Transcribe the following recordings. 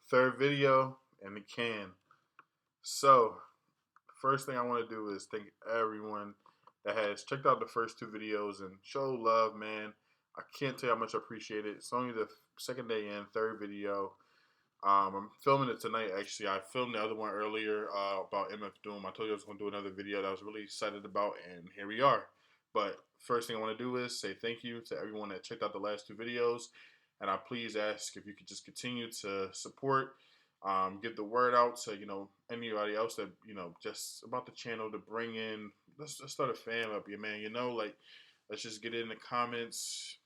Third video in the can. So, first thing I want to do is thank everyone that has checked out the first two videos and show love, man. I can't tell you how much I appreciate it. It's only the second day in, third video. I'm filming it tonight, actually. I filmed the other one earlier about MF Doom. I told you I was going to do another video that I was really excited about, and here we are. But first thing I want to do is say thank you to everyone that checked out the last two videos. And I please ask if you could just continue to support, get the word out to, anybody else that, just about the channel to bring in, let's start a fam up here, man. Like, let's just get it in the comments,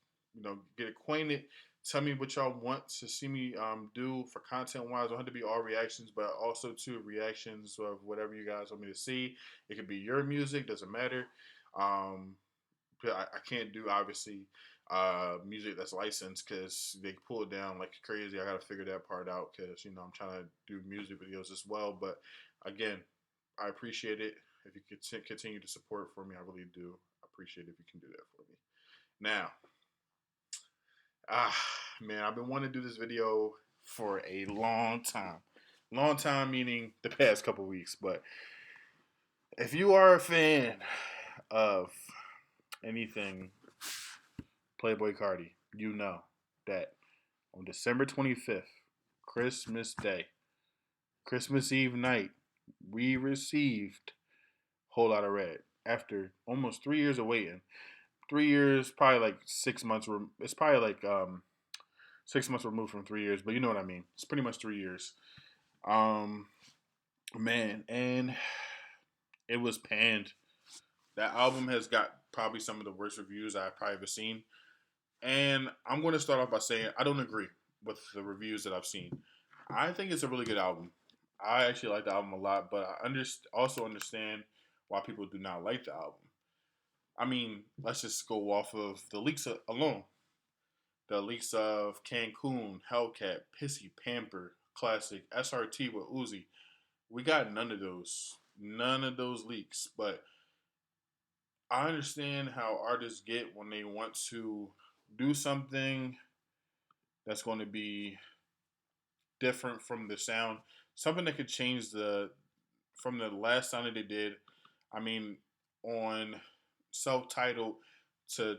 get acquainted. Tell me what y'all want to see me do for content wise. Don't have to be all reactions, but also to reactions of whatever you guys want me to see. It could be your music, doesn't matter. Um, I can't do obviously music that's licensed because they pull it down like crazy. I got to figure that part out because I'm trying to do music videos as well. But again, I appreciate it if you could continue to support for me. I really do appreciate it if you can do that for me. Now, Ah, man, I've been wanting to do this video for a long time. Long time meaning the past couple weeks. But if you are a fan of anything Playboi Carti, you know that on December 25th, Christmas Day, Christmas Eve night, we received Whole Lotta Red after almost 3 years of waiting. 3 years, probably like 6 months. It's probably like 6 months removed from 3 years, but you know what I mean. It's pretty much 3 years. Um, man, and it was panned. That album has got probably some of the worst reviews I've probably ever seen. And I'm going to start off by saying I don't agree with the reviews that I've seen. I think it's a really good album. I actually like the album a lot, but I also understand why people do not like the album. I mean, let's just go off of the leaks alone. The leaks of Cancun, Hellcat, Pissy, Pamper, Classic, SRT with Uzi. We got none of those. None of those leaks. But I understand how artists get when they want to do something that's going to be different from the sound. Something that could change from the last sound that they did. I mean, on self-titled to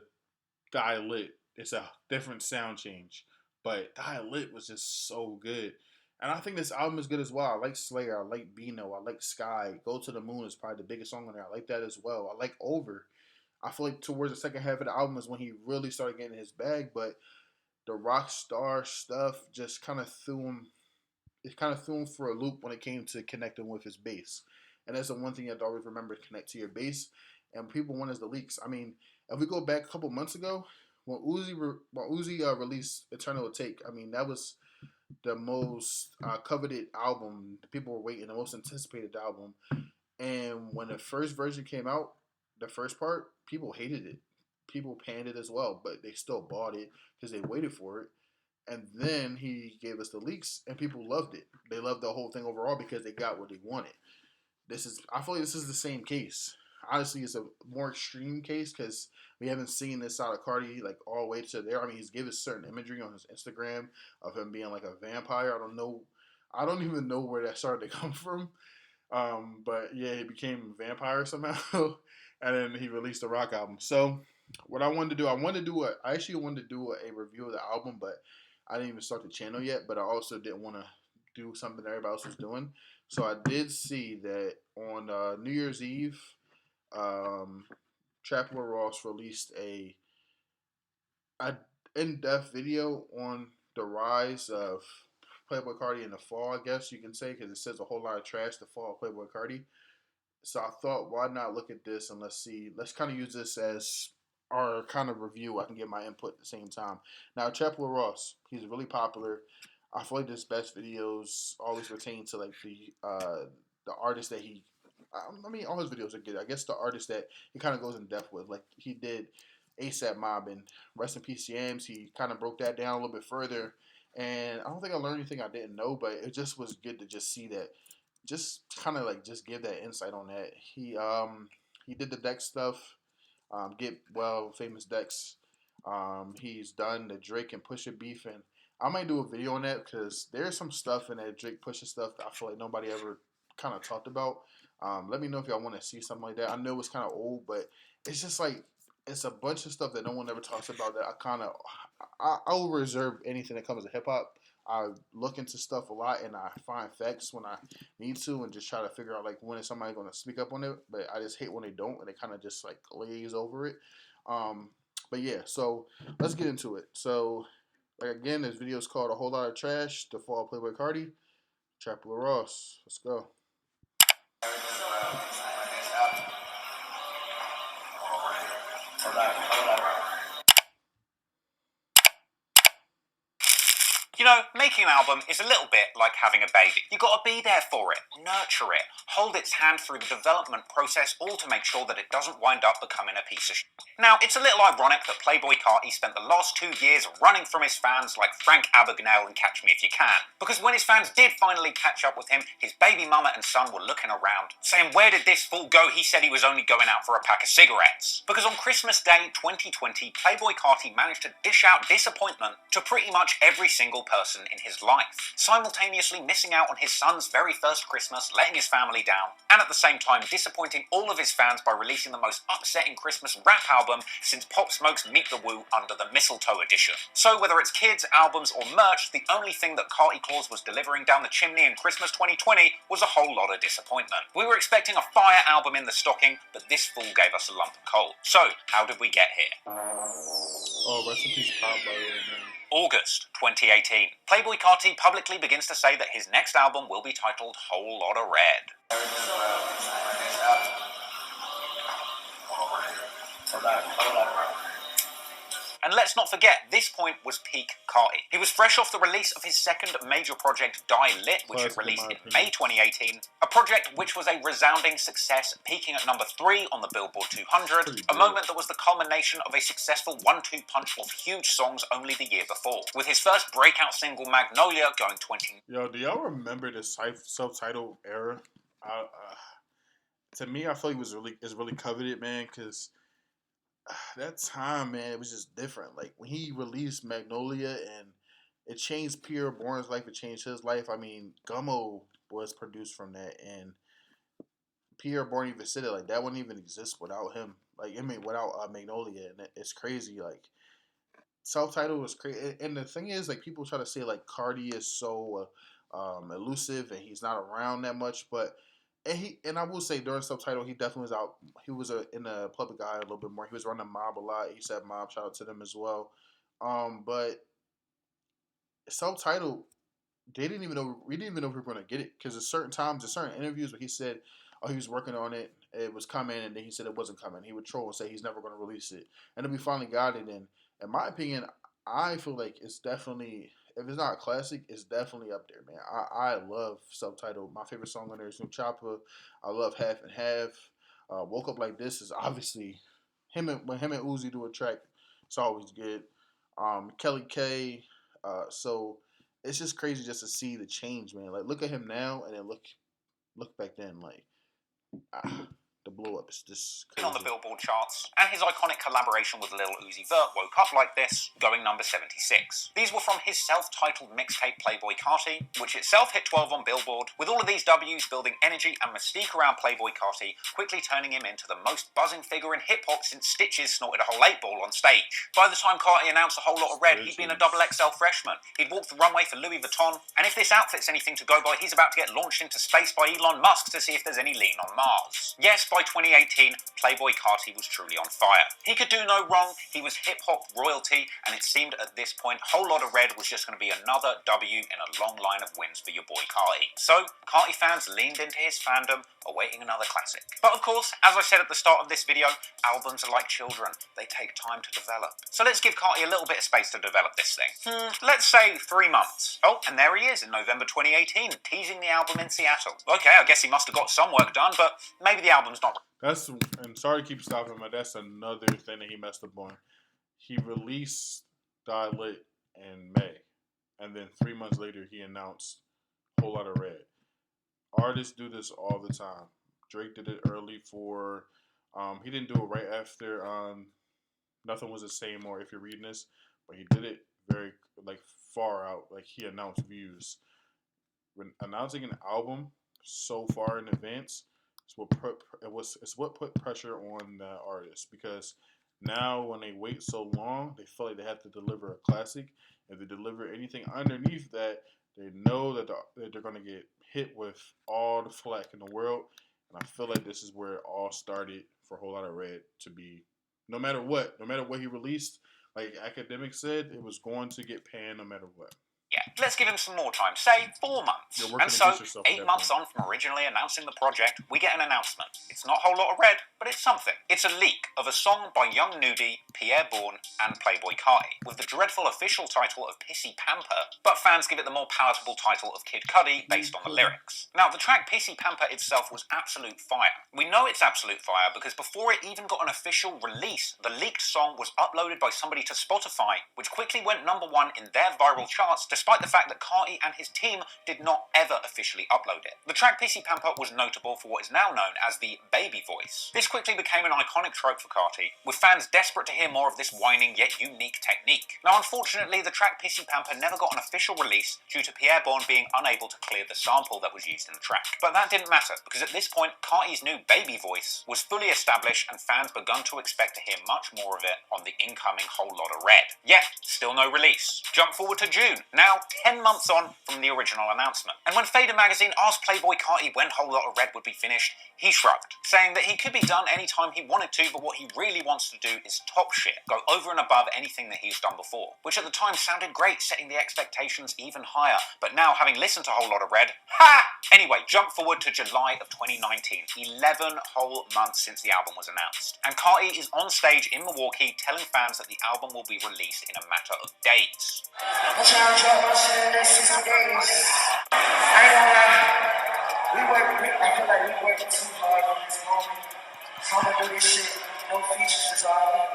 Die Lit, it's a different sound change. But Die Lit was just so good. And I think this album is good as well. I like Slayer. I like Beano. I like Sky. Go to the Moon is probably the biggest song on there. I like that as well. I like Over. I feel like towards the second half of the album is when he really started getting his bag. But the rock star stuff just kind of threw him. It kind of threw him for a loop when it came to connecting with his bass. And that's the one thing you have to always remember: connect to your bass. And people want is the leaks. I mean, if we go back a couple months ago, when Uzi released Eternal Take, I mean that was the most coveted album. People were waiting, the most anticipated album. And when the first version came out, the first part, people hated it. People panned it as well, but they still bought it because they waited for it. And then he gave us the leaks, and people loved it. They loved the whole thing overall because they got what they wanted. I feel like this is the same case. Honestly, it's a more extreme case because we haven't seen this side of Cardi like all the way to there. I mean, he's given certain imagery on his Instagram of him being like a vampire. I don't know. I don't even know where that started to come from. But yeah, he became a vampire somehow, and then he released the rock album. So, what I wanted to do, I actually wanted to do a review of the album, but I didn't even start the channel yet. But I also didn't want to do something that everybody else was doing. So I did see that on New Year's Eve, um, Trapper Ross released a in-depth video on the rise of Playboi Carti in the fall, I guess you can say, because it says a whole lot of trash to fall Playboi Carti. So I thought, why not look at this and let's kind of use this as our kind of review. I can get my input at the same time. Now, Trapper Ross, he's really popular. I feel like his best videos always pertain to like the artist that he. I mean, all his videos are good. I guess the artist that he kind of goes in depth with, like he did ASAP Mob and Rest in Peace Yams. He kind of broke that down a little bit further, and I don't think I learned anything I didn't know, but it just was good to just see that, just kind of like just give that insight on that. He did the Dex stuff. Get well, famous Dex. He's done the Drake and Pusha beef, and I might do a video on that because there's some stuff in that Drake Pusha stuff that I feel like nobody ever kind of talked about. Let me know if y'all want to see something like that. I know it's kind of old, but it's just like it's a bunch of stuff that no one ever talks about that I will reserve anything that comes to hip hop. I look into stuff a lot and I find facts when I need to and just try to figure out like when is somebody going to speak up on it. But I just hate when they don't and they kind of just like glaze over it. Um, but yeah, so let's get into it. So like again, this video is called "A Whole Lot of Trash." The Fall of Playboi Carti, Trapper Ross. Let's go. You know, making an album is a little bit like having a baby. You gotta be there for it, nurture it, hold its hand through the development process, all to make sure that it doesn't wind up becoming a piece of shit. Now, it's a little ironic that Playboi Carti spent the last 2 years running from his fans like Frank Abagnale in Catch Me If You Can. Because when his fans did finally catch up with him, his baby mama and son were looking around, saying, "Where did this fool go? He said he was only going out for a pack of cigarettes." Because on Christmas Day 2020, Playboi Carti managed to dish out disappointment to pretty much every single person in his life, simultaneously missing out on his son's very first Christmas, letting his family down, and at the same time disappointing all of his fans by releasing the most upsetting Christmas rap album since Pop Smoke's Meet the Woo under the Mistletoe edition. So whether it's kids, albums, or merch, the only thing that Carti Claus was delivering down the chimney in Christmas 2020 was a whole lot of disappointment. We were expecting a fire album in the stocking, but this fool gave us a lump of coal. So, how did we get here? Oh, rest in peace, Pop, by the way, man. August 2018. Playboi Carti publicly begins to say that his next album will be titled Whole Lotta Red. And let's not forget, this point was peak Carti. He was fresh off the release of his second major project, Die Lit, which had released in May 2018, a project which was a resounding success, peaking at number 3 on the Billboard 200, a moment that was the culmination of a successful 1-2 punch of huge songs only the year before, with his first breakout single, Magnolia, going 20... Yo, do y'all remember the self-titled era? To me, I feel like it's really coveted, man, because that time, man, it was just different. Like when he released Magnolia and it changed Pierre Bourne's life, it changed his life. I mean, Gummo was produced from that, and Pierre Bourne even said it like that wouldn't even exist without him. Like I mean, without Magnolia, and it's crazy. Like self-titled was crazy, and the thing is, like people try to say like Cardi is so elusive and he's not around that much, but and I will say during subtitle he definitely was out. He was in the public eye a little bit more. He was running Mob a lot. He said Mob, shout out to them as well. But subtitle they didn't even know we didn't even know if we were gonna get it because at certain times, at certain interviews where he said, "Oh, he was working on it, it was coming," and then he said it wasn't coming. He would troll and say he's never gonna release it, and then we finally got it. And in my opinion, I feel like it's definitely if it's not a classic, it's definitely up there, man. I love Subtitle. My favorite song on there is New Chopper. I love Half and Half. Woke Up Like This is obviously when him and Uzi do a track, it's always good. Kelly K. So it's just crazy just to see the change, man. Like look at him now and then look back then, like the blow up is just crazy. On the Billboard charts, and his iconic collaboration with Lil Uzi Vert, Woke Up Like This, going number 76. These were from his self-titled mixtape Playboi Carti, which itself hit 12 on Billboard, with all of these W's building energy and mystique around Playboi Carti, quickly turning him into the most buzzing figure in hip-hop since Stitches snorted a whole 8-ball on stage. By the time Carti announced A Whole Lot of Red, he'd been a XXL freshman, he'd walked the runway for Louis Vuitton, and if this outfit's anything to go by, he's about to get launched into space by Elon Musk to see if there's any lean on Mars. Yes, by 2018, Playboi Carti was truly on fire. He could do no wrong, he was hip-hop royalty, and it seemed at this point Whole Lotta Red was just going to be another W in a long line of wins for your boy Carti. So, Carti fans leaned into his fandom, awaiting another classic. But of course, as I said at the start of this video, albums are like children, they take time to develop. So let's give Carti a little bit of space to develop this thing. Let's say 3 months. Oh, and there he is in November 2018, teasing the album in Seattle. Okay, I guess he must have got some work done, but maybe the album's not... And sorry to keep stopping, but that's another thing that he messed up on. He released Die Lit in May, and then 3 months later he announced Whole Lotta Red. Artists do this all the time. Drake did it early for, he didn't do it right after Nothing Was the Same or If You're Reading This, but he did it very like far out. Like he announced views. When announcing an album so far in advance, it's what put pressure on the artist because now when they wait so long, they feel like they have to deliver a classic. If they deliver anything underneath that, they know that they're going to get hit with all the flack in the world. And I feel like this is where it all started for A Whole Lotta Red to be. No matter what he released, like Academic said, it was going to get panned no matter what. Yeah, let's give him some more time, say 4 months. And so, 8 months on from originally announcing the project, we get an announcement. It's not a whole lot of red, but it's something. It's a leak of a song by Young Nudie, Pierre Bourne, and Playboi Carti, with the dreadful official title of Pissy Pamper, but fans give it the more palatable title of Kid Cudi based on the lyrics. Now, the track Pissy Pamper itself was absolute fire. We know it's absolute fire because before it even got an official release, the leaked song was uploaded by somebody to Spotify, which quickly went #1 in their viral charts, despite the fact that Carti and his team did not ever officially upload it. The track Pissy Pamper was notable for what is now known as the baby voice. This quickly became an iconic trope for Carti, with fans desperate to hear more of this whining yet unique technique. Now, unfortunately, the track Pissy Pamper never got an official release due to Pierre Bourne being unable to clear the sample that was used in the track. But that didn't matter, because at this point, Carti's new baby voice was fully established and fans begun to expect to hear much more of it on the incoming Whole Lotta Red. Yet, still no release. Jump forward to June, now 10 months on from the original announcement. And when Fader magazine asked Playboi Carti when Whole Lotta Red would be finished, he shrugged, saying that he could be done anytime he wanted to, but what he really wants to do is top shit, go over and above anything that he's done before, which at the time sounded great, setting the expectations even higher. But now, having listened to Whole Lotta Red, ha! Anyway, jump forward to July of 2019, 11 whole months since the album was announced. And Carti is on stage in Milwaukee telling fans that the album will be released in a matter of days. I'm trying to drop my shit in the next 60 days. I ain't gonna lie. I feel like we working too hard on this moment. So I'm gonna do this shit. No features is all.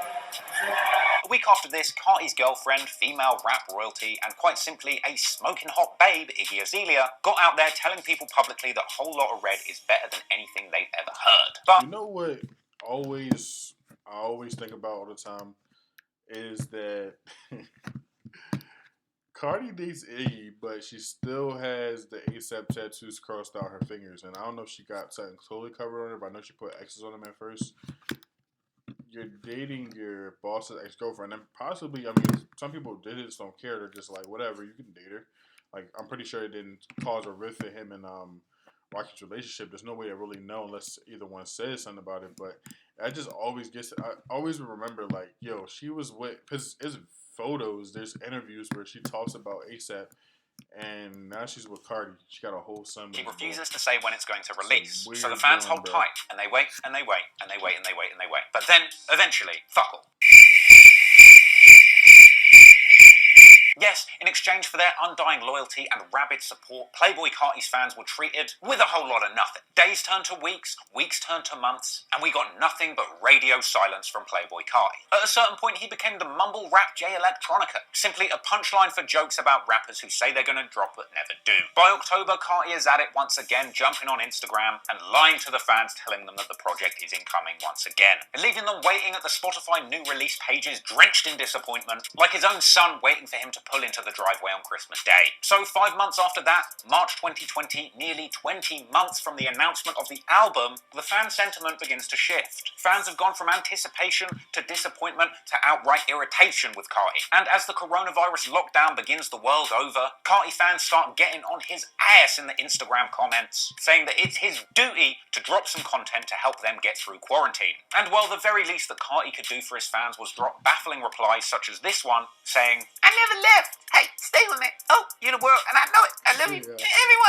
A week after this, Carti's girlfriend, female rap royalty, and quite simply a smoking hot babe, Iggy Azalea, got out there telling people publicly that Whole Lotta Red is better than anything they've ever heard. But you know what? I always think about all the time is that Cardi dates Iggy, but she still has the ASAP tattoos crossed out her fingers, and I don't know if she got something totally covered on her, but I know she put X's on them at first. You're dating your boss's ex-girlfriend, and possibly, I mean, some people they just don't care. They're just like, whatever, you can date her. Like, I'm pretty sure it didn't cause a rift in him and Rocky's relationship. There's no way to really know unless either one says something about it. But I just always I always remember, like, yo, she was with, because it's photos, there's interviews where she talks about ASAP. And now she's with Cardi. She got a whole son. She refuses to say when it's going to release. So the fans hold tight, and they wait, and they wait, and they wait, and they wait, and they wait. But then, eventually, fuck all. Yes, in exchange for their undying loyalty and rabid support, Playboi Carti's fans were treated with a whole lot of nothing. Days turned to weeks, weeks turned to months, and we got nothing but radio silence from Playboi Carti. At a certain point, he became the mumble rap J Electronica, simply a punchline for jokes about rappers who say they're gonna drop but never do. By October, Carti is at it once again, jumping on Instagram and lying to the fans, telling them that the project is incoming once again, and leaving them waiting at the Spotify new release pages, drenched in disappointment, like his own son waiting for him to pull into the driveway on Christmas Day. So 5 months after that, March 2020, nearly 20 months from the announcement of the album, the fan sentiment begins to shift. Fans have gone from anticipation to disappointment to outright irritation with Carti. And as the coronavirus lockdown begins the world over, Carti fans start getting on his ass in the Instagram comments, saying that it's his duty to drop some content to help them get through quarantine. And while the very least that Carti could do for his fans was drop baffling replies such as this one, saying, "I never left. Hey, stay with me. Oh, you're the world, and I know it. I love you.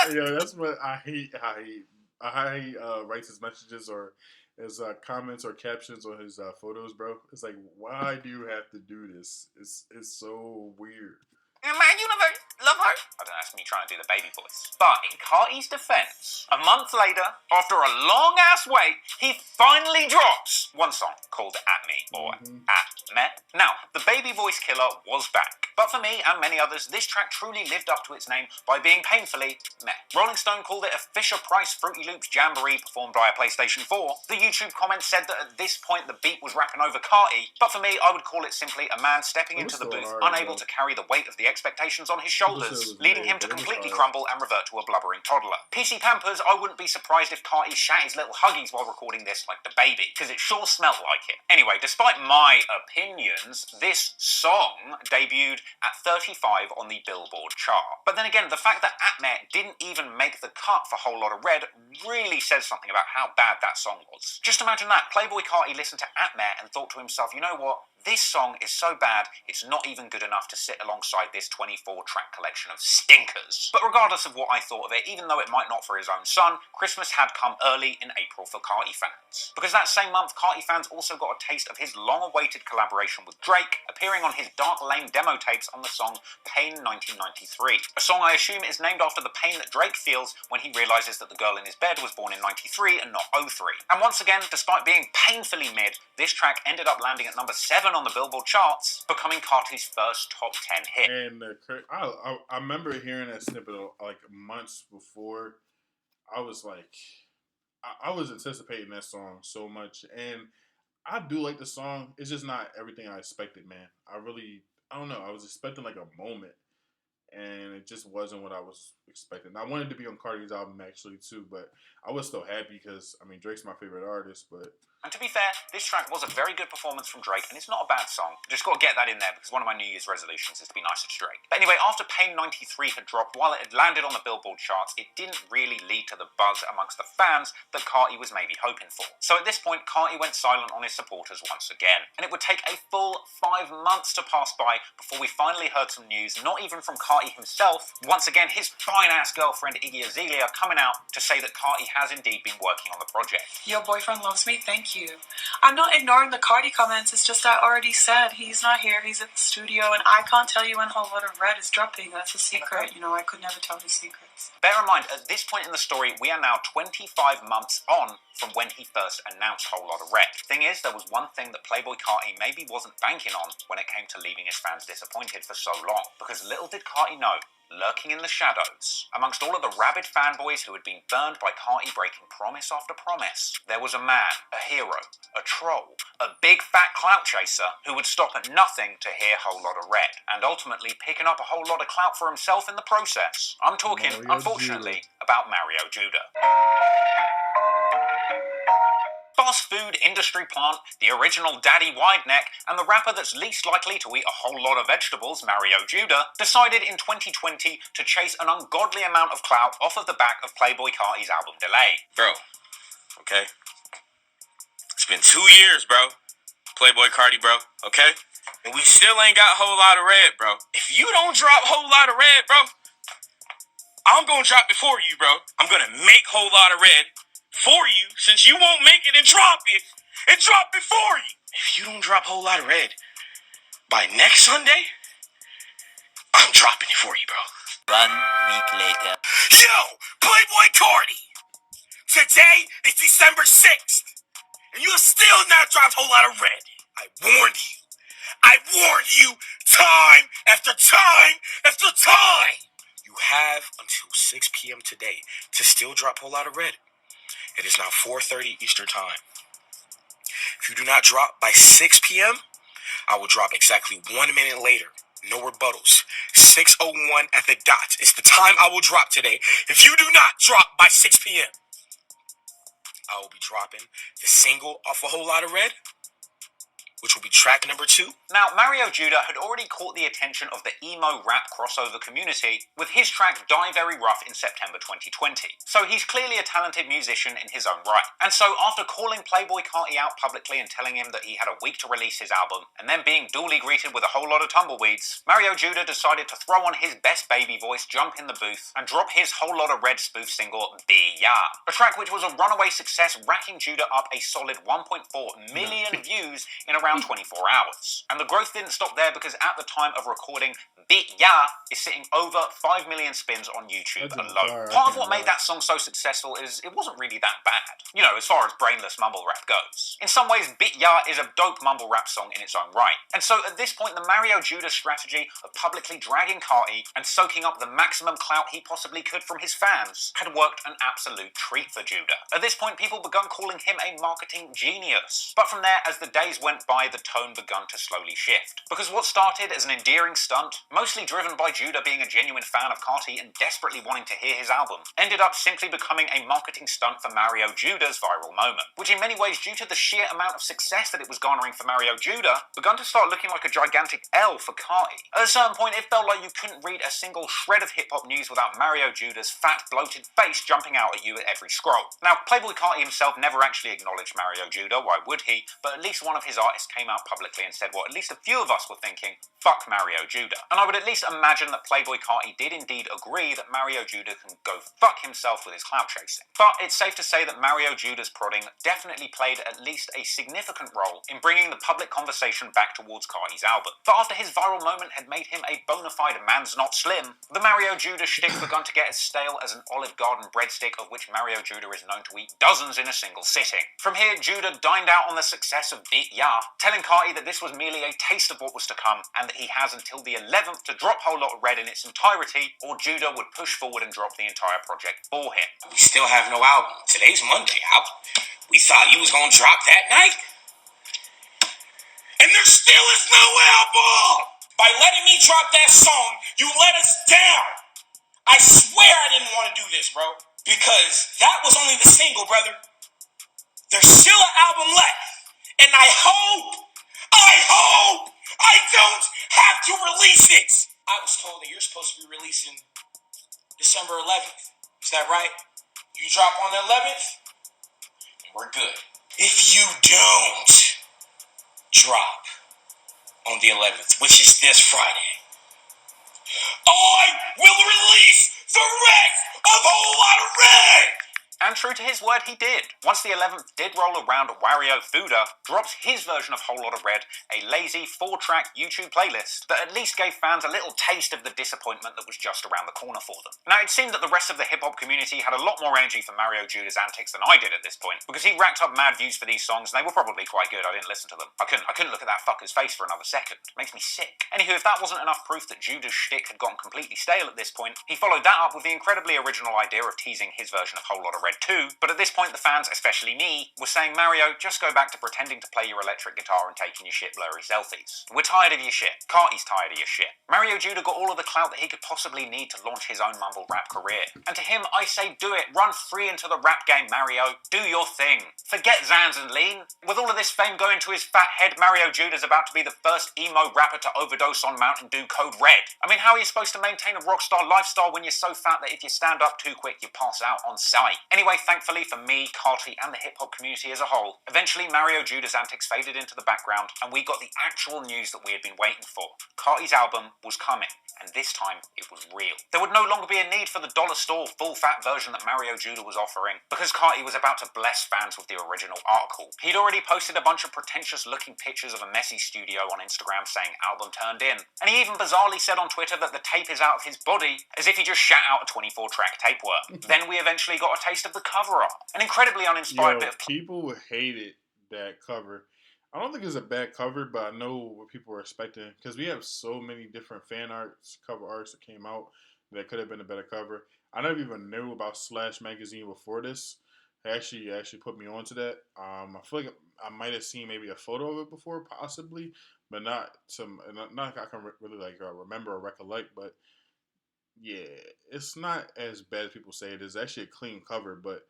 Everyone." Yeah, that's what I hate. How he writes his messages or his comments or captions on his photos, bro. It's like, why do you have to do this? It's so weird. In my universe, love her. I don't know, that's me trying to do the baby voice. But in Carti's defense, a month later, after a long-ass wait, he finally drops one song called At Me, or At Me. Now, the baby voice killer was back. But for me and many others, this track truly lived up to its name by being painfully meh. Rolling Stone called it a Fisher-Price Fruity Loops jamboree performed by a PlayStation 4. The YouTube comments said that at this point the beat was rapping over Carti, but for me, I would call it simply a man stepping into the booth, unable to carry the weight of the expectations on his shoulders, leading him to completely crumble and revert to a blubbering toddler. PC Pampers, I wouldn't be surprised if Carti shat his little huggies while recording this like the baby, because it sure smelt like it. Anyway, despite my opinions, this song debuted at 35 on the Billboard chart. But then again, the fact that At Me didn't even make the cut for Whole Lotta Red really says something about how bad that song was. Just imagine that. Playboi Carti listened to At Me and thought to himself, you know what? This song is so bad, it's not even good enough to sit alongside this 24-track collection of stinkers. But regardless of what I thought of it, even though it might not for his own son, Christmas had come early in April for Carti fans. Because that same month, Carti fans also got a taste of his long-awaited collaboration with Drake, appearing on his Dark Lane demo tapes on the song Pain 1993. A song I assume is named after the pain that Drake feels when he realises that the girl in his bed was born in 93 and not 03. And once again, despite being painfully mid, this track ended up landing at number 7 on the Billboard charts, becoming Carti's first top 10 hit. And I remember hearing that snippet like months before. I was like, I was anticipating that song so much, and I do like the song. It's just not everything I expected, man. I don't know. I was expecting like a moment, and it just wasn't what I was expecting. I wanted to be on Carti's album actually too, but I was still happy because I mean Drake's my favorite artist, but. And to be fair, this track was a very good performance from Drake, and it's not a bad song. Just got to get that in there, because one of my New Year's resolutions is to be nicer to Drake. But anyway, after Pain 93 had dropped, while it had landed on the Billboard charts, it didn't really lead to the buzz amongst the fans that Carti was maybe hoping for. So at this point, Carti went silent on his supporters once again. And it would take a full 5 months to pass by before we finally heard some news, not even from Carti himself. Once again, his fine-ass girlfriend Iggy Azalea coming out to say that Carti has indeed been working on the project. Your boyfriend loves me, thank you. I'm not ignoring the Carti comments, it's just I already said he's not here, he's at the studio, and I can't tell you when Whole Lotta Red is dropping. That's a secret, you know, I could never tell his secrets. Bear in mind, at this point in the story, we are now 25 months on from when he first announced Whole Lotta Red. Thing is, there was one thing that Playboi Carti maybe wasn't banking on when it came to leaving his fans disappointed for so long. Because little did Carti know, lurking in the shadows, amongst all of the rabid fanboys who had been burned by Carti breaking promise after promise, there was a man, a hero, a troll, a big fat clout chaser who would stop at nothing to hear Whole Lotta Red, and ultimately picking up a whole lot of clout for himself in the process. I'm talking, unfortunately, about Mario Judah. Fast food industry plant, the original Daddy Wideneck, and the rapper that's least likely to eat a whole lot of vegetables, Mario Judah, decided in 2020 to chase an ungodly amount of clout off of the back of Playboi Carti's album Delay. Bro, okay? It's been 2 years, bro. Playboi Carti, bro, okay? And we still ain't got Whole Lotta Red, bro. If you don't drop Whole Lotta Red, bro, I'm gonna drop it for you, bro. I'm gonna make Whole Lotta Red for you, since you won't make it and drop it for you. If you don't drop Whole Lotta Red by next Sunday, I'm dropping it for you, bro. 1 week later. Yo, Playboi Carti! Today is December 6th, and you have still not dropped Whole Lotta Red. I warned you time after time after time. You have until 6 p.m. today to still drop Whole Lotta Red. It is now 4:30 Eastern Time. If you do not drop by 6 p.m., I will drop exactly 1 minute later. No rebuttals. 6:01 at the dot is the time I will drop today. If you do not drop by 6 p.m., I will be dropping the single off A Whole Lotta Red, which will be track number 2. Now, Mario Judah had already caught the attention of the emo rap crossover community with his track Die Very Rough in September 2020. So he's clearly a talented musician in his own right. And so after calling Playboi Carti out publicly and telling him that he had a week to release his album, and then being duly greeted with a whole lot of tumbleweeds, Mario Judah decided to throw on his best baby voice, jump in the booth, and drop his Whole Lotta Red spoof single, Be Ya. A track which was a runaway success, racking Judah up a solid 1.4 million views in around around 24 hours. And the growth didn't stop there, because at the time of recording, Bit Ya is sitting over 5 million spins on YouTube alone. Part of what made that song so successful is it wasn't really that bad, you know, as far as brainless mumble rap goes. In some ways, Bit Ya is a dope mumble rap song in its own right. And so at this point, the Mario Judah strategy of publicly dragging Carti and soaking up the maximum clout he possibly could from his fans had worked an absolute treat for Judah. At this point, people begun calling him a marketing genius. But from there, as the days went by, the tone begun to slowly shift. Because what started as an endearing stunt, mostly driven by Judah being a genuine fan of Carti and desperately wanting to hear his album, ended up simply becoming a marketing stunt for Mario Judah's viral moment, which in many ways, due to the sheer amount of success that it was garnering for Mario Judah, begun to start looking like a gigantic L for Carti. At a certain point, it felt like you couldn't read a single shred of hip-hop news without Mario Judah's fat, bloated face jumping out at you at every scroll. Now, Playboi Carti himself never actually acknowledged Mario Judah, why would he? But at least one of his artists came out publicly and said what at least a few of us were thinking: fuck Mario Judah. And I would at least imagine that Playboi Carti did indeed agree that Mario Judah can go fuck himself with his clout chasing. But it's safe to say that Mario Judah's prodding definitely played at least a significant role in bringing the public conversation back towards Carti's album. For after his viral moment had made him a bona fide man's not slim, the Mario Judah shtick begun to get as stale as an Olive Garden breadstick, of which Mario Judah is known to eat dozens in a single sitting. From here, Judah dined out on the success of Bit Ya, telling Carti that this was merely a taste of what was to come, and that he has until the 11th to drop Whole Lotta Red in its entirety, or Judah would push forward and drop the entire project for him. We still have no album. Today's Monday. We thought you was gonna drop that night. And there still is no album! By letting me drop that song, you let us down. I swear I didn't want to do this, bro. Because that was only the single, brother. There's still an album left. And I hope I don't have to release it. I was told that you're supposed to be releasing December 11th. Is that right? You drop on the 11th, and we're good. If you don't drop on the 11th, which is this Friday, I will release the rest of Whole Lotta Red! And true to his word, he did. Once the 11th did roll around, Wario Fuda drops his version of Whole Lotta Red, a lazy 4-track YouTube playlist that at least gave fans a little taste of the disappointment that was just around the corner for them. Now, it seemed that the rest of the hip-hop community had a lot more energy for Mario Judah's antics than I did at this point, because he racked up mad views for these songs, and they were probably quite good. I didn't listen to them. I couldn't look at that fucker's face for another second. It makes me sick. Anywho, if that wasn't enough proof that Judah's shtick had gotten completely stale at this point, he followed that up with the incredibly original idea of teasing his version of Whole Lotta Red 2, but at this point the fans, especially me, were saying, Mario, just go back to pretending to play your electric guitar and taking your shit blurry selfies. We're tired of your shit. Carti's tired of your shit. Mario Judah got all of the clout that he could possibly need to launch his own mumble rap career. And to him, I say do it. Run free into the rap game, Mario. Do your thing. Forget Zans and Lean. With all of this fame going to his fat head, Mario Judah's about to be the first emo rapper to overdose on Mountain Dew Code Red. I mean, how are you supposed to maintain a rockstar lifestyle when you're so fat that if you stand up too quick, you pass out on sight? Anyway, thankfully for me, Carti, and the hip-hop community as a whole, eventually Mario Judah's antics faded into the background, and we got the actual news that we had been waiting for. Carti's album was coming, and this time it was real. There would no longer be a need for the dollar store full-fat version that Mario Judah was offering, because Carti was about to bless fans with the original article. He'd already posted a bunch of pretentious-looking pictures of a messy studio on Instagram saying album turned in, and he even bizarrely said on Twitter that the tape is out of his body, as if he just shat out a 24-track tape work. Then we eventually got a taste of the cover art, an incredibly uninspired bit of... People hated that cover. I don't think it's a bad cover, but I know what people were expecting, because we have so many different fan arts, cover arts that came out that could have been a better cover. I never even knew about Slash magazine before this. They actually put me onto that. I feel like I might have seen maybe a photo of it before, possibly, but not like I can really remember or recollect. But yeah, it's not as bad as people say it is. Actually a clean cover, but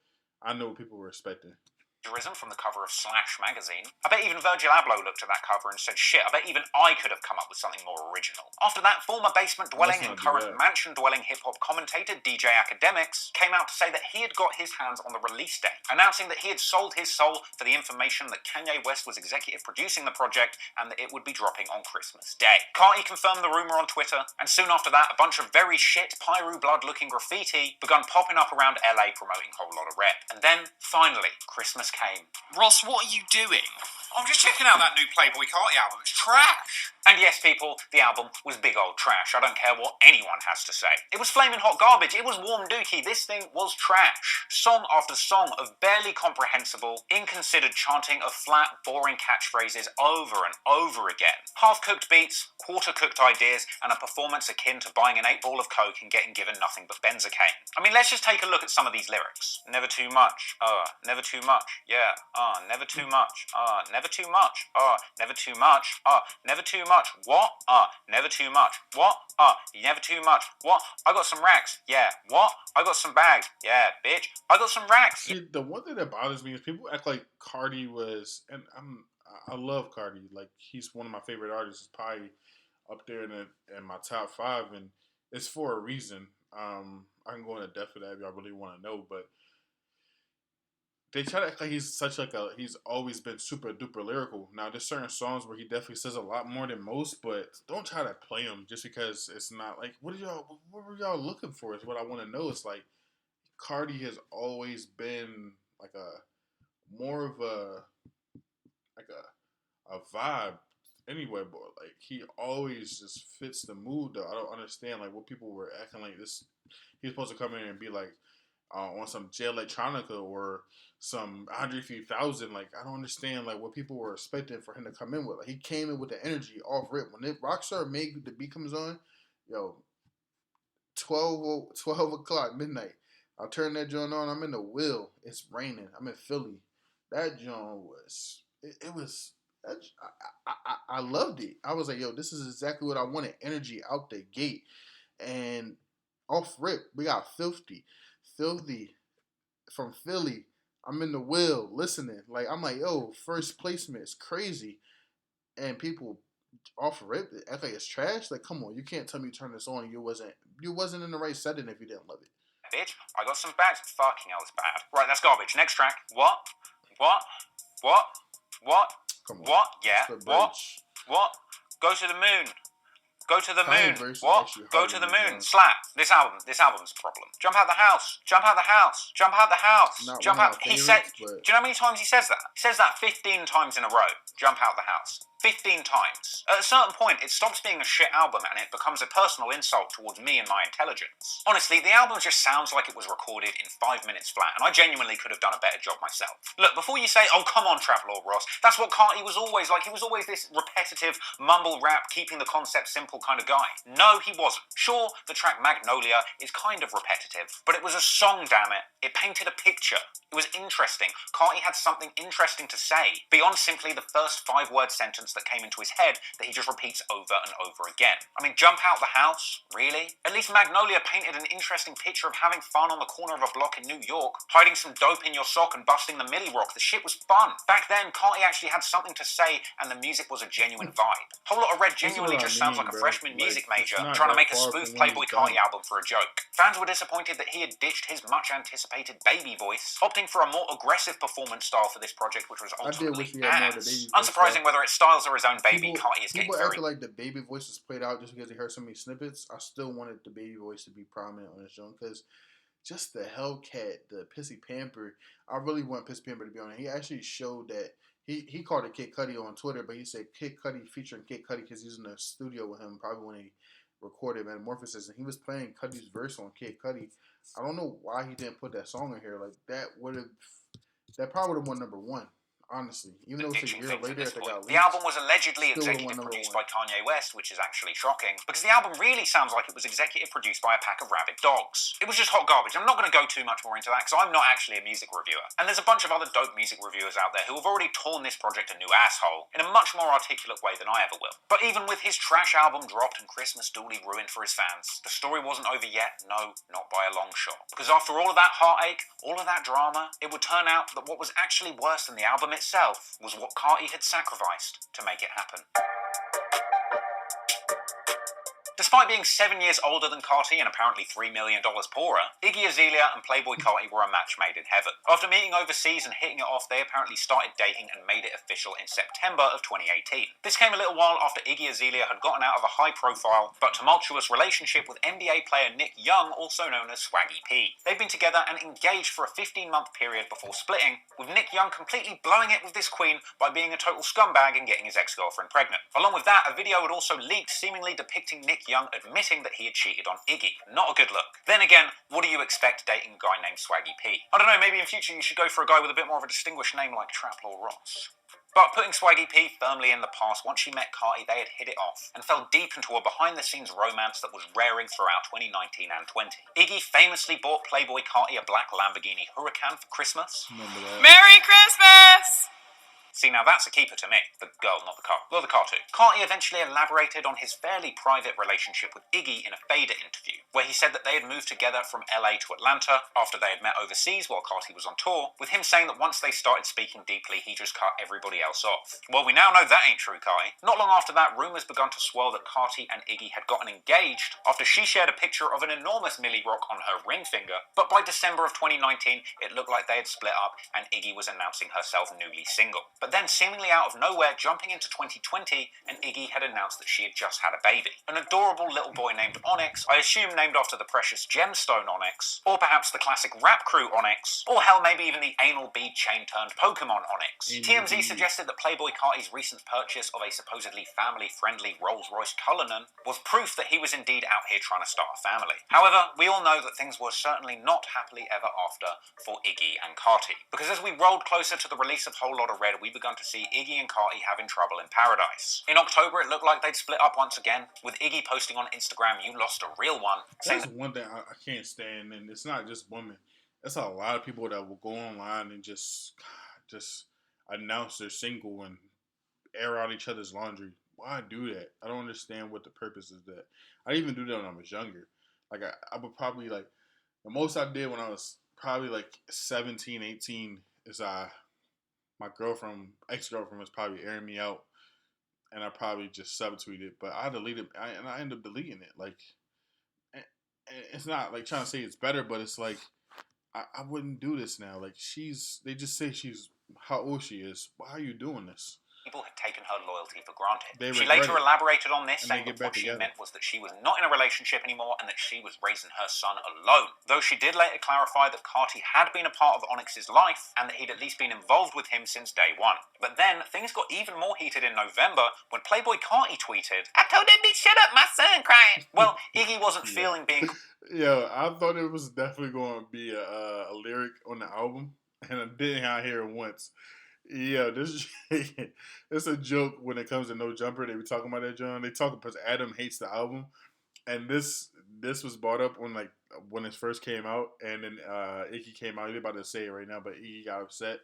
I know what people were expecting. From the cover of Slash magazine. I bet even Virgil Abloh looked at that cover and said, shit, I bet even I could have come up with something more original. After that, former basement-dwelling and current mansion-dwelling hip-hop commentator DJ Academics came out to say that he had got his hands on the release date, announcing that he had sold his soul for the information that Kanye West was executive producing the project and that it would be dropping on Christmas Day. Carti confirmed the rumour on Twitter, and soon after that, a bunch of very shit Pyro Blood-looking graffiti begun popping up around LA promoting Whole Lotta Red. And then, finally, Christmas came. Ross, what are you doing? I'm just checking out that new Playboi Carti album. It's trash. And yes, people, the album was big old trash. I don't care what anyone has to say. It was flaming hot garbage. It was warm dookie. This thing was trash. Song after song of barely comprehensible, inconsidered chanting of flat, boring catchphrases over and over again. Half-cooked beats, quarter-cooked ideas, and a performance akin to buying an 8-ball of coke and getting given nothing but benzocaine. I mean, let's just take a look at some of these lyrics. Never too much. Never too much. Yeah. Never too much. Never too much. Never too much. Never too much. What? Never too much. What? Never too much. What? I got some racks. Yeah. What? I got some bags. Yeah, bitch. I got some racks. See, the one thing that bothers me is people act like Cardi was, and I love Cardi. Like, he's one of my favorite artists. He's probably up there in my top 5, and it's for a reason. I can go into depth of that if y'all really want to know, but they try to act like he's always been super duper lyrical. Now, there's certain songs where he definitely says a lot more than most, but don't try to play him just because it's not like, what were y'all looking for is what I want to know. It's like, Cardi has always been like more of a vibe anyway, but like he always just fits the mood though. I don't understand like what people were acting like this. He's supposed to come in and be like on some J Electronica or some Andre 3000. Like, I don't understand like what people were expecting for him to come in with. Like, he came in with the energy off rip. When Rockstar made the beat comes on, yo, 12 o'clock midnight. I'll turn that joint on. I'm in the wheel. It's raining. I'm in Philly. That joint was it was. I loved it. I was like, yo, this is exactly what I wanted. Energy out the gate. And off rip, we got Filthy from Philly. I'm in the wheel listening. Like, I'm like, yo, first placement is crazy. And people off rip act like it's trash. Like, come on, you can't tell me you turn this on and you wasn't in the right setting if you didn't love it. Bitch, I got some bags. Fucking hell, it's bad. Right, that's garbage. Next track. What? Come on. What? Yeah. What? Go to the moon. Go to the moon. What? Go to the moon. Slap. This album's a problem. Jump out the house. Jump out the house. Jump out the house. Jump out. He said. Do you know how many times he says that? He says that 15 times in a row. Jump out the house. 15 times. At a certain point, it stops being a shit album and it becomes a personal insult towards me and my intelligence. Honestly, the album just sounds like it was recorded in 5 minutes flat, and I genuinely could have done a better job myself. Look, before you say, oh, come on, Travelor Ross, that's what Carti was always like. He was always this repetitive, mumble rap, keeping the concept simple kind of guy. No, he wasn't. Sure, the track Magnolia is kind of repetitive, but it was a song, damn it. It painted a picture. It was interesting. Carti had something interesting to say, beyond simply the first 5-word sentence that came into his head that he just repeats over and over again. I mean, jump out the house? Really? At least Magnolia painted an interesting picture of having fun on the corner of a block in New York, hiding some dope in your sock and busting the Millie Rock. The shit was fun. Back then, Carti actually had something to say and the music was a genuine vibe. Whole Lotta Red genuinely just sounds like a freshman music major trying to make a spoof Playboi Carti album for a joke. Fans were disappointed that he had ditched his much-anticipated baby voice, opting for a more aggressive performance style for this project, which was ultimately ass. Unsurprising whether it's styles or his own baby, Carti is getting very... People acted like the baby voice was played out just because they heard so many snippets. I still wanted the baby voice to be prominent on the show because just the Hellcat, the Pissy Pamper, I really want Pissy Pamper to be on it. He actually showed that he called it Kid Cudi on Twitter, but he said Kid Cudi featuring Kid Cudi because he was in the studio with him probably when he recorded Metamorphosis, and he was playing Cudi's verse on Kid Cudi. I don't know why he didn't put that song in here. Like, that probably would have won #1. Honestly, even though it's a year later, the album was allegedly executive produced by Kanye West, which is actually shocking, because the album really sounds like it was executive produced by a pack of rabid dogs. It was just hot garbage. I'm not going to go too much more into that, because I'm not actually a music reviewer. And there's a bunch of other dope music reviewers out there who have already torn this project a new asshole, in a much more articulate way than I ever will. But even with his trash album dropped and Christmas duly ruined for his fans, the story wasn't over yet, no, not by a long shot. Because after all of that heartache, all of that drama, it would turn out that what was actually worse than the album itself was what Carti had sacrificed to make it happen. Despite being 7 years older than Carti and apparently $3 million poorer, Iggy Azalea and Playboi Carti were a match made in heaven. After meeting overseas and hitting it off, they apparently started dating and made it official in September of 2018. This came a little while after Iggy Azalea had gotten out of a high-profile but tumultuous relationship with NBA player Nick Young, also known as Swaggy P. They've been together and engaged for a 15-month period before splitting, with Nick Young completely blowing it with this queen by being a total scumbag and getting his ex-girlfriend pregnant. Along with that, a video had also leaked seemingly depicting Nick Young admitting that he had cheated on Iggy. Not a good look. Then again, what do you expect dating a guy named Swaggy P? I don't know, maybe in future you should go for a guy with a bit more of a distinguished name like Traplaw Ross. But putting Swaggy P firmly in the past, once she met Carti, they had hit it off and fell deep into a behind-the-scenes romance that was raring throughout 2019 and 20. Iggy famously bought Playboi Carti a black Lamborghini Huracan for Christmas. Merry Christmas! See, now that's a keeper to me. The girl, not the car. Well, the car too. Carti eventually elaborated on his fairly private relationship with Iggy in a Fader interview, where he said that they had moved together from LA to Atlanta after they had met overseas while Carti was on tour, with him saying that once they started speaking deeply, he just cut everybody else off. Well, we now know that ain't true, Carti. Not long after that, rumours begun to swirl that Carti and Iggy had gotten engaged after she shared a picture of an enormous Millie Rock on her ring finger, but by December of 2019, it looked like they had split up and Iggy was announcing herself newly single. But then, seemingly out of nowhere, jumping into 2020, and Iggy had announced that she had just had a baby. An adorable little boy named Onyx, I assume named after the precious gemstone Onyx, or perhaps the classic rap crew Onyx, or hell, maybe even the anal bead chain turned Pokemon Onyx. TMZ suggested that Playboi Carti's recent purchase of a supposedly family-friendly Rolls-Royce Cullinan was proof that he was indeed out here trying to start a family. However, we all know that things were certainly not happily ever after for Iggy and Carti, because as we rolled closer to the release of Whole Lotta Red, we begun to see Iggy and Carti having trouble in paradise. In October, it looked like they'd split up once again, with Iggy posting on Instagram, "You lost a real one." That's one thing I can't stand, and it's not just women. It's a lot of people that will go online and just announce they're single and air out each other's laundry. Why do that? I don't understand what the purpose is that. I didn't even do that when I was younger. Like, I would probably, like, the most I did when I was probably, like, 17, 18 is my ex-girlfriend was probably airing me out, and I probably just subtweeted, but I deleted, and I ended up deleting it. Like, it's not like trying to say it's better, but it's like, I wouldn't do this now. Like, they just say how old she is. Why are you doing this? People had taken her loyalty for granted. She later elaborated on this, saying that what she together. meant was that she was not in a relationship anymore and that she was raising her son alone. Though she did later clarify that Carti had been a part of Onyx's life and that he'd at least been involved with him since day one. But then, things got even more heated in November when Playboi Carti tweeted, "I told that bitch, shut up, my son crying." Well, Iggy wasn't feeling being... Yo, I thought it was definitely going to be a lyric on the album, and I didn't hear it once. Yeah, it's a joke when it comes to No Jumper. They be talking about that, John. They talk because Adam hates the album, and this was brought up when it first came out, and then Iggy came out. He's about to say it right now, but Iggy got upset,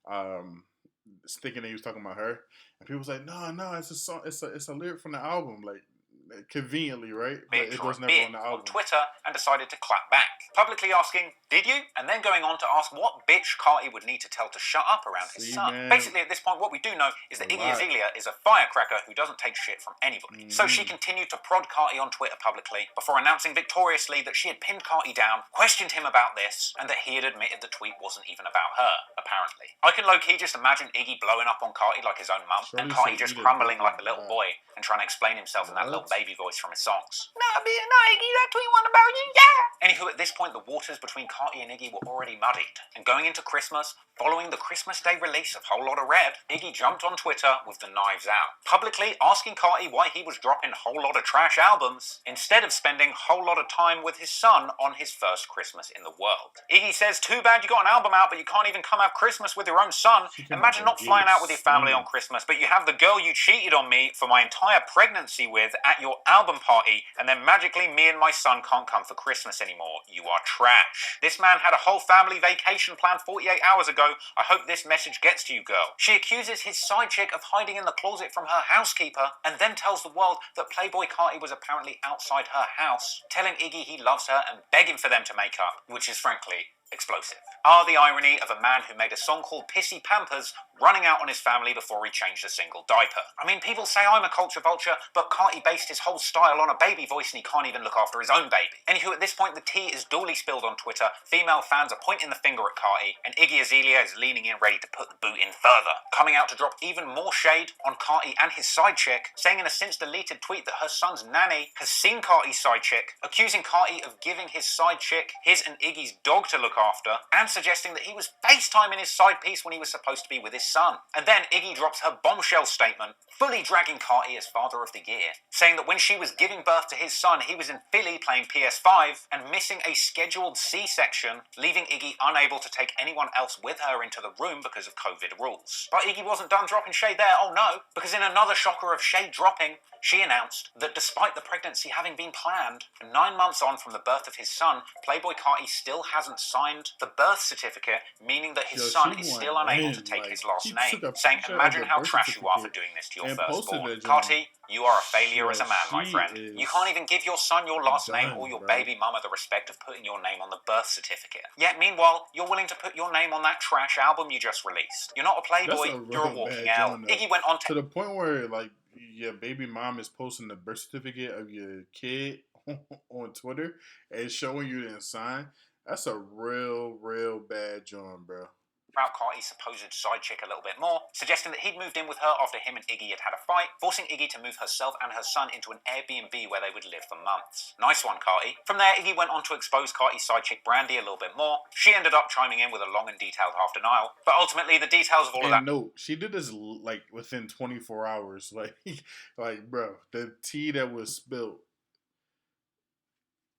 thinking that he was talking about her, and people was like, "No, it's a song. It's a lyric from the album." Like, conveniently, right? But it was never on the album. On Twitter, and decided to clap back, publicly asking, "Did you?" And then going on to ask what bitch Carti would need to tell to shut up around his son. Man. Basically, at this point, what we do know is that Iggy Azalea is a firecracker who doesn't take shit from anybody. So she continued to prod Carti on Twitter publicly before announcing victoriously that she had pinned Carti down, questioned him about this, and that he had admitted the tweet wasn't even about her, apparently. I can low-key just imagine Iggy blowing up on Carti like his own mum, and Carti just crumbling like a little boy and trying to explain himself in that little baby voice from his songs. "No, Iggy, that tweet wasn't about you, yeah!" Anywho, at this point, the waters between Carti and Iggy were already muddied, and going into Christmas, following the Christmas Day release of Whole Lotta Red, Iggy jumped on Twitter with the knives out, publicly asking Carti why he was dropping Whole Lotta Trash albums, instead of spending Whole Lotta time with his son on his first Christmas in the world. Iggy says, "Too bad you got an album out, but you can't even come have Christmas with your own son. Imagine not flying out with your family on Christmas, but you have the girl you cheated on me for my entire pregnancy with at your album party, and then magically me and my son can't come for Christmas anymore. You are trash. This man had a whole family vacation planned 48 hours ago. I hope this message gets to you, girl." She accuses his side chick of hiding in the closet from her housekeeper, and then tells the world that Playboi Carti was apparently outside her house, telling Iggy he loves her and begging for them to make up, which is frankly Explosive. Ah, the irony of a man who made a song called Pissy Pampers running out on his family before he changed a single diaper. I mean, people say I'm a culture vulture, but Carti based his whole style on a baby voice and he can't even look after his own baby. Anywho, at this point, the tea is duly spilled on Twitter. Female fans are pointing the finger at Carti, and Iggy Azalea is leaning in ready to put the boot in further, coming out to drop even more shade on Carti and his side chick, saying in a since-deleted tweet that her son's nanny has seen Carti's side chick, accusing Carti of giving his side chick his and Iggy's dog to look after, and suggesting that he was FaceTiming his side piece when he was supposed to be with his son. And then Iggy drops her bombshell statement, fully dragging Carti as Father of the Year, saying that when she was giving birth to his son, he was in Philly playing PS5 and missing a scheduled C-section, leaving Iggy unable to take anyone else with her into the room because of COVID rules. But Iggy wasn't done dropping shade there, oh no, because in another shocker of shade dropping, she announced that despite the pregnancy having been planned, 9 months on from the birth of his son, Playboi Carti still hasn't signed the birth certificate, meaning that his son is still unable to take his last name, saying, imagine how trash you are for doing this to your firstborn. Carti, you are a failure as a man, my friend. You can't even give your son your last name or your baby mama the respect of putting your name on the birth certificate. Yet, meanwhile, you're willing to put your name on that trash album you just released. You're not a playboy, you're a walking L. Iggy went on to the point where, like, your baby mom is posting the birth certificate of your kid on Twitter and showing you the sign. That's a real bad joint, bro. About Carti's supposed side chick a little bit more, suggesting that he'd moved in with her after him and Iggy had had a fight, forcing Iggy to move herself and her son into an Airbnb where they would live for months. Nice one, Carti. From there, Iggy went on to expose Carti's side chick Brandy a little bit more. She ended up chiming in with a long and detailed half denial, but ultimately the details of all of that. No, she did this like within 24 hours. Like, bro, the tea that was spilled.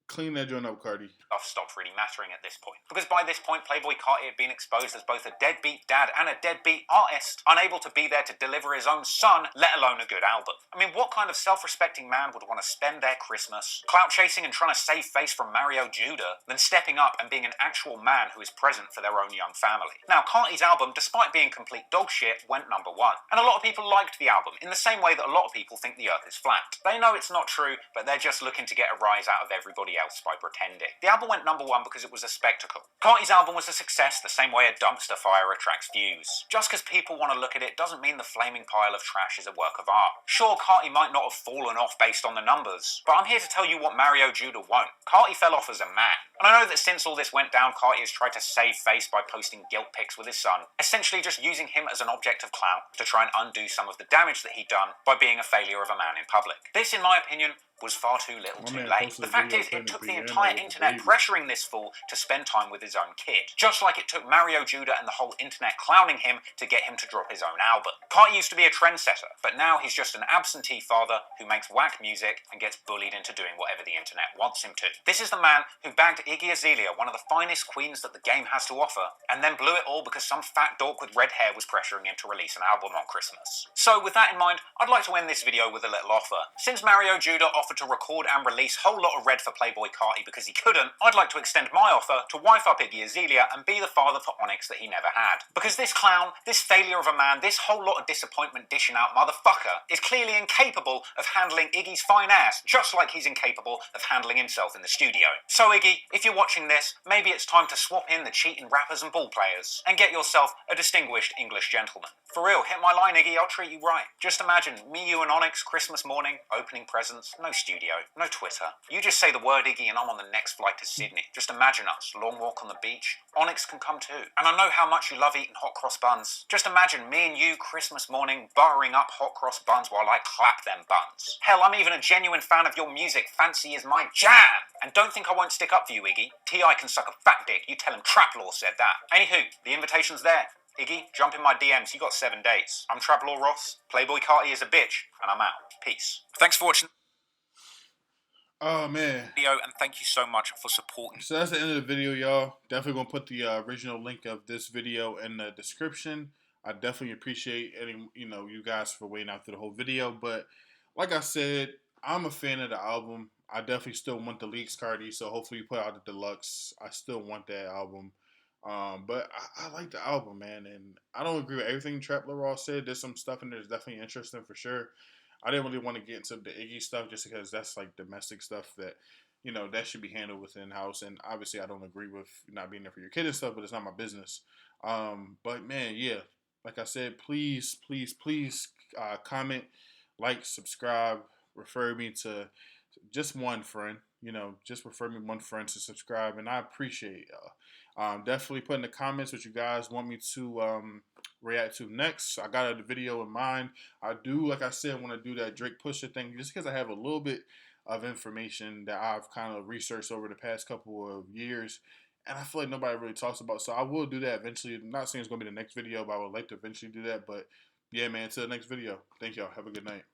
Clean that joint up, Carti. Stopped really mattering at this point. Because by this point, Playboi Carti had been exposed as both a deadbeat dad and a deadbeat artist, unable to be there to deliver his own son, let alone a good album. I mean, what kind of self-respecting man would want to spend their Christmas clout chasing and trying to save face from Mario Judah than stepping up and being an actual man who is present for their own young family? Now, Carti's album, despite being complete dog shit, went number one. And a lot of people liked the album, in the same way that a lot of people think the earth is flat. They know it's not true, but they're just looking to get a rise out of everybody else by pretending. The album went number one because it was a spectacle. Carti's album was a success the same way a dumpster fire attracts views. Just because people want to look at it doesn't mean the flaming pile of trash is a work of art. Sure, Carti might not have fallen off based on the numbers, but I'm here to tell you what Mario Judah won't. Carti fell off as a man. And I know that since all this went down, Carti has tried to save face by posting guilt pics with his son, essentially just using him as an object of clout to try and undo some of the damage that he'd done by being a failure of a man in public. This, in my opinion, was far too little too late. The fact is, it took the entire internet pressuring this fool to spend time with his own kid. Just like it took Mario Judah and the whole internet clowning him to get him to drop his own album. Carti used to be a trendsetter, but now he's just an absentee father who makes whack music and gets bullied into doing whatever the internet wants him to. This is the man who bagged Iggy Azalea, one of the finest queens that the game has to offer, and then blew it all because some fat dork with red hair was pressuring him to release an album on Christmas. So with that in mind, I'd like to end this video with a little offer. Since Mario Judah offered to record and release Whole Lotta Red for Playboi Carti because he couldn't, I'd like to extend my offer to wife up Iggy Azalea and be the father for Onyx that he never had. Because this clown, this failure of a man, this whole lot of disappointment dishing out motherfucker is clearly incapable of handling Iggy's fine ass, just like he's incapable of handling himself in the studio. So Iggy, if you're watching this, maybe it's time to swap in the cheating rappers and ball players and get yourself a distinguished English gentleman. For real, hit my line, Iggy, I'll treat you right. Just imagine me, you and Onyx, Christmas morning, opening presents, no studio, no Twitter. You just say the word, Iggy, and I'm on the next flight to Sydney. Just imagine us, long walk on the beach. Onyx can come too. And I know how much you love eating hot cross buns. Just imagine me and you, Christmas morning, buttering up hot cross buns while I clap them buns. Hell, I'm even a genuine fan of your music. Fancy is my jam. And don't think I won't stick up for you, Iggy. T.I. can suck a fat dick. You tell him Trap Law said that. Anywho, the invitation's there. Iggy, jump in my DMs. You got 7 days. I'm Trap Law Ross. Playboi Carti is a bitch, and I'm out. Peace. Thanks for watching. Oh, man. Video, and thank you so much for supporting. So that's the end of the video, y'all. Definitely going to put the original link of this video in the description. I definitely appreciate you guys for waiting out through the whole video. But like I said, I'm a fan of the album. I definitely still want the leaks, Carti. So hopefully you put out the deluxe. I still want that album. But I like the album, man, and I don't agree with everything Trap Law said. There's some stuff in there that's definitely interesting for sure. I didn't really want to get into the Iggy stuff just because that's like domestic stuff that that should be handled within house. And obviously, I don't agree with not being there for your kid and stuff, but it's not my business. But man, yeah, like I said, please, please, please comment, like, subscribe, refer me to just one friend. Just refer me one friend to subscribe, and I appreciate y'all. Definitely put in the comments what you guys want me to react to next. I got a video in mind. I do, like I said, want to do that Drake Pusha thing just because I have a little bit of information that I've kind of researched over the past couple of years, and I feel like nobody really talks about. So I will do that eventually. I'm not saying it's gonna be the next video, but I would like to eventually do that. But yeah, man, until the next video. Thank y'all. Have a good night.